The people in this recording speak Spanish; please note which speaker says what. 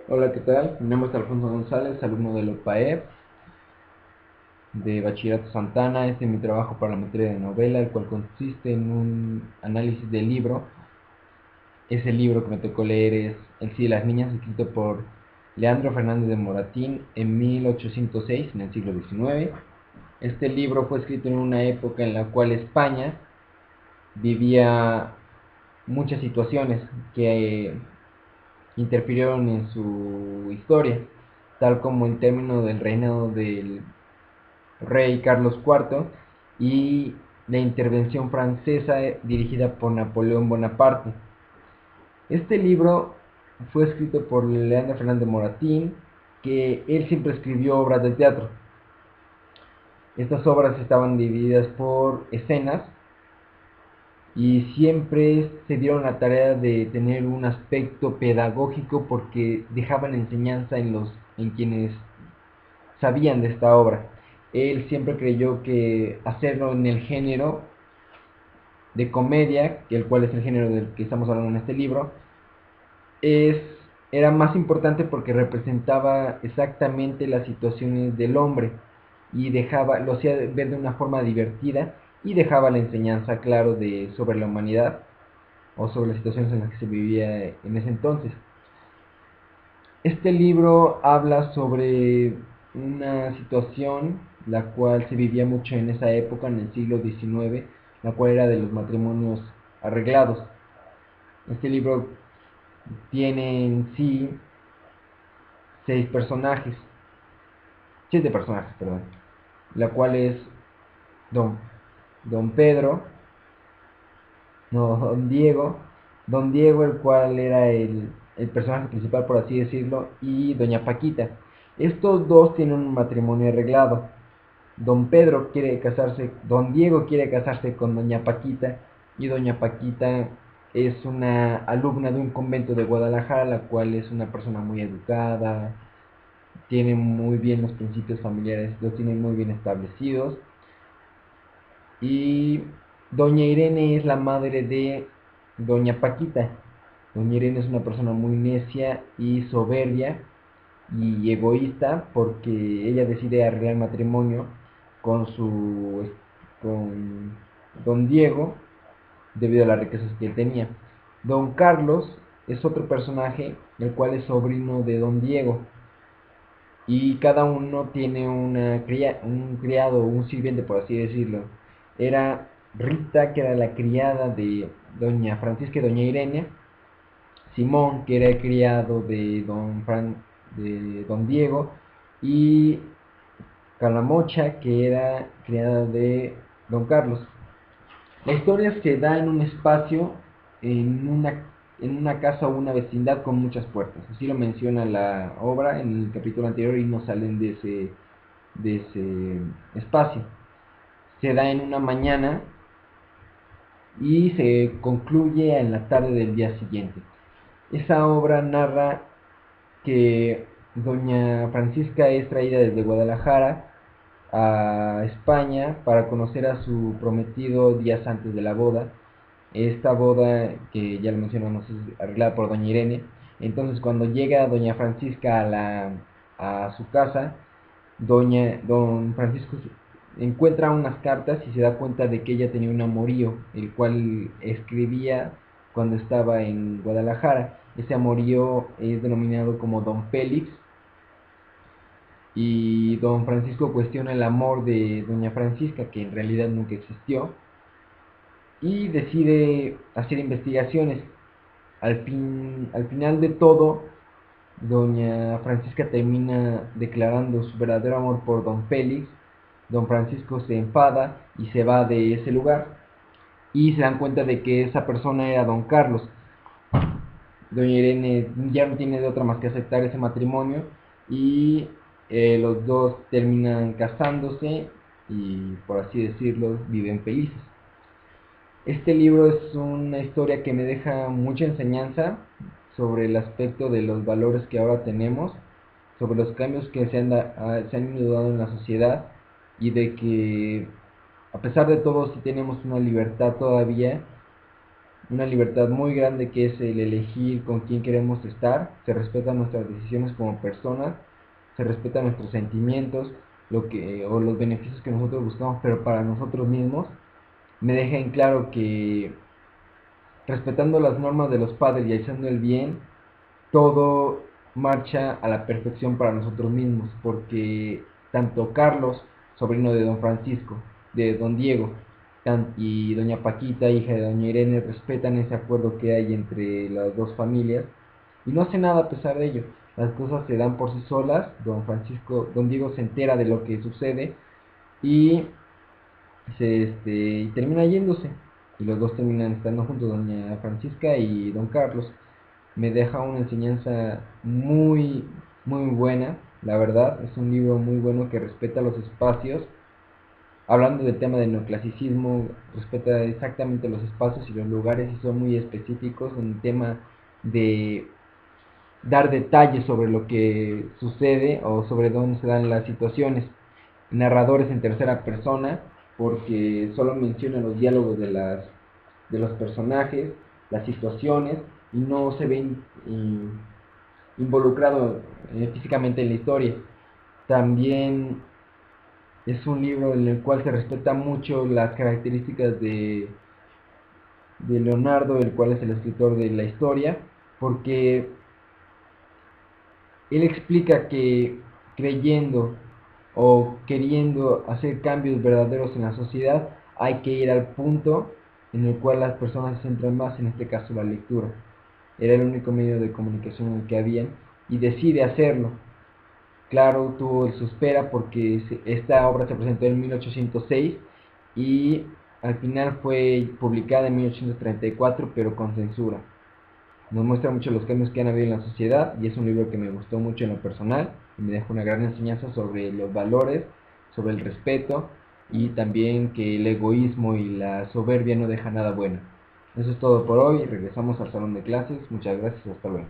Speaker 1: Hola, ¿qué tal? Mi nombre es Alfonso González, alumno del OPAEP de Bachillerato Santana. Este es mi trabajo para la materia de novela, el cual consiste en un análisis del libro. Ese libro que me tocó leer es El sí de las niñas, escrito por Leandro Fernández de Moratín en 1806, en el siglo XIX. Este libro fue escrito en una época en la cual España vivía muchas situaciones que interfirieron en su historia, tal como en términos del reinado del rey Carlos IV y la intervención francesa dirigida por Napoleón Bonaparte. Este libro fue escrito por Leandro Fernández Moratín, que él siempre escribió obras de teatro. Estas obras estaban divididas por escenas y siempre se dieron la tarea de tener un aspecto pedagógico porque dejaban enseñanza en quienes sabían de esta obra. Él siempre creyó que hacerlo en el género de comedia, el cual es el género del que estamos hablando en este libro, es, era más importante porque representaba exactamente las situaciones del hombre y lo hacía ver de una forma divertida y dejaba la enseñanza claro sobre la humanidad o sobre las situaciones en las que se vivía en ese entonces. Este libro habla sobre una situación la cual se vivía mucho en esa época, en el siglo XIX, la cual era de los matrimonios arreglados. Este libro tiene en sí seis personajes, siete personajes, perdón, la cual es don, don Pedro, no, don Diego el cual era el personaje principal por así decirlo, y doña Paquita. Estos dos tienen un matrimonio arreglado. Don Diego quiere casarse con doña Paquita y doña Paquita es una alumna de un convento de Guadalajara, la cual es una persona muy educada, tiene muy bien los principios familiares, los tiene muy bien establecidos. Y doña Irene es la madre de doña Paquita. Doña Irene es una persona muy necia y soberbia y egoísta porque ella decide arreglar matrimonio con su con don Diego debido a las riquezas que él tenía. Don Carlos es otro personaje el cual es sobrino de don Diego y cada uno tiene un criado, un sirviente por así decirlo. Era Rita, que era la criada de doña Francisca y doña Irene, Simón, que era el criado de don Diego, y Calamocha, que era criada de don Carlos. La historia se da en un espacio, en una casa o una vecindad con muchas puertas. Así lo menciona la obra en el capítulo anterior y no salen de ese espacio. Se da en una mañana y se concluye en la tarde del día siguiente. Esa obra narra que doña Francisca es traída desde Guadalajara a España para conocer a su prometido días antes de la boda. Esta boda, que ya lo mencionamos, es arreglada por doña Irene. Entonces cuando llega doña Francisca a su casa, don Francisco encuentra unas cartas y se da cuenta de que ella tenía un amorío, el cual escribía cuando estaba en Guadalajara. Ese amorío es denominado como Don Félix y don Francisco cuestiona el amor de doña Francisca, que en realidad nunca existió, y decide hacer investigaciones. Al final de todo, doña Francisca termina declarando su verdadero amor por don Félix. Don Francisco se enfada y se va de ese lugar y se dan cuenta de que esa persona era don Carlos. Doña Irene ya no tiene de otra más que aceptar ese matrimonio y los dos terminan casándose y por así decirlo viven felices. Este libro es una historia que me deja mucha enseñanza sobre el aspecto de los valores que ahora tenemos, sobre los cambios que se han ido dando en la sociedad y de que a pesar de todo si tenemos una libertad todavía una libertad muy grande que es el elegir con quién queremos estar, se respetan nuestras decisiones como personas, se respetan nuestros sentimientos, o los beneficios que nosotros buscamos, pero para nosotros mismos. Me deja en claro que respetando las normas de los padres y haciendo el bien, todo marcha a la perfección para nosotros mismos, porque tanto Carlos, sobrino de don Francisco, de don Diego, y doña Paquita, hija de doña Irene, respetan ese acuerdo que hay entre las dos familias y no hace nada a pesar de ello. Las cosas se dan por sí solas, don Diego se entera de lo que sucede y y termina yéndose. Y los dos terminan estando juntos, doña Francisca y don Carlos. Me deja una enseñanza muy buena, la verdad. Es un libro muy bueno que respeta los espacios. Hablando del tema del neoclasicismo, respeta exactamente los espacios y los lugares y son muy específicos en el tema de dar detalles sobre lo que sucede o sobre dónde se dan las situaciones. Narradores en tercera persona, porque solo menciona los diálogos de los personajes, las situaciones, y no se ve involucrado físicamente en la historia. También es un libro en el cual se respeta mucho las características de Leonardo, el cual es el escritor de la historia, porque él explica que creyendo o queriendo hacer cambios verdaderos en la sociedad, hay que ir al punto en el cual las personas se centran más, en este caso la lectura. Era el único medio de comunicación en el que habían y decide hacerlo. Claro, tuvo su espera porque esta obra se presentó en 1806 y al final fue publicada en 1834, pero con censura. Nos muestra mucho los cambios que han habido en la sociedad y es un libro que me gustó mucho en lo personal y me deja una gran enseñanza sobre los valores, sobre el respeto y también que el egoísmo y la soberbia no dejan nada bueno. Eso es todo por hoy, regresamos al salón de clases, muchas gracias, hasta luego.